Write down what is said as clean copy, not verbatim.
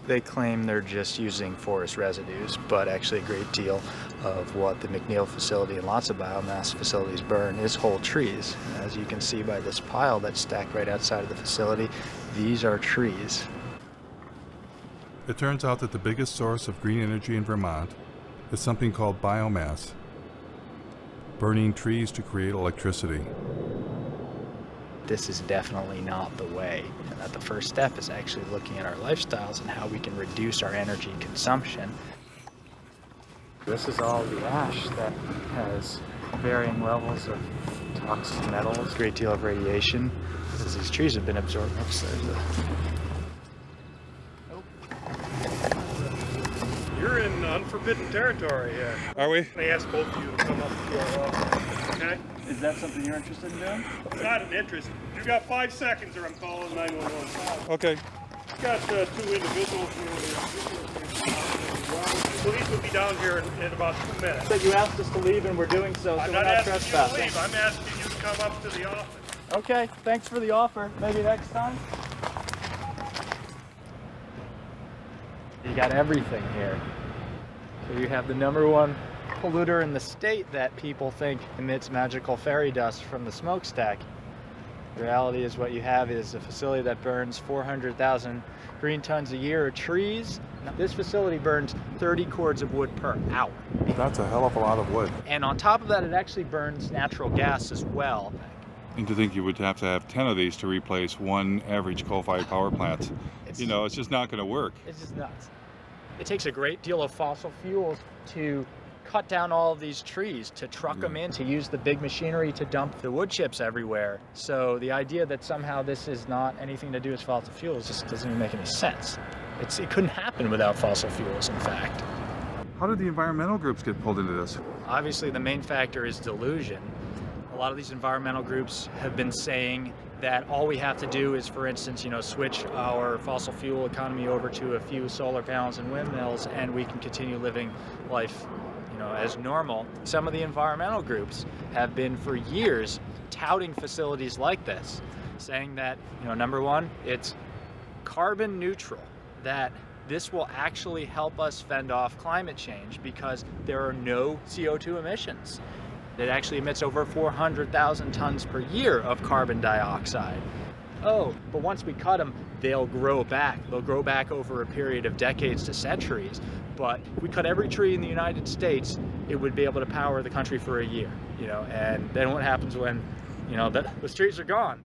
They claim they're just using forest residues, but actually a great deal of what the McNeil facility and lots of biomass facilities burn is whole trees. As you can see by this pile that's stacked right outside of the facility, these are trees. It turns out that the biggest source of green energy in Vermont is something called biomass, burning trees to create electricity. This is definitely not the way, and that the first step is actually looking at our lifestyles and how we can reduce our energy consumption. This is all the ash that has varying levels of toxic metals, a great deal of radiation, as these trees have been absorbed. Oops, there's a... You're in unforbidden territory here. Are we? I asked both of you to come up to our office, okay? Is that something you're interested in doing? It's not an interest. You got 5 seconds or I'm calling 911. Okay. Got 2 individuals here. Police will be down here in about 2 minutes. But you asked us to leave and we're doing so, I'm so not we're not asking you to trespassing. leave. I'm asking you to come up to the office. Okay, thanks for the offer. Maybe next time? You got everything here. So you have the #1 polluter in the state that people think emits magical fairy dust from the smokestack. The reality is what you have is a facility that burns 400,000 green tons a year of trees. This facility burns 30 cords of wood per hour. That's a hell of a lot of wood. And on top of that, it actually burns natural gas as well. And to think you would have to have 10 of these to replace one average coal-fired power plant. It's just not going to work. It's just nuts. It takes a great deal of fossil fuels to cut down all of these trees, to truck them in, to use the big machinery to dump the wood chips everywhere. So the idea that somehow this is not anything to do with fossil fuels just doesn't even make any sense. It couldn't happen without fossil fuels, in fact. How did the environmental groups get pulled into this? Obviously, the main factor is delusion. A lot of these environmental groups have been saying that all we have to do is, for instance, switch our fossil fuel economy over to a few solar panels and windmills, and we can continue living life, as normal. Some of the environmental groups have been for years touting facilities like this, saying that, #1, it's carbon neutral, that this will actually help us fend off climate change because there are no CO2 emissions. It actually emits over 400,000 tons per year of carbon dioxide. Oh, but once we cut them, they'll grow back. They'll grow back over a period of decades to centuries. But if we cut every tree in the United States, it would be able to power the country for a year, and then what happens when, those trees are gone?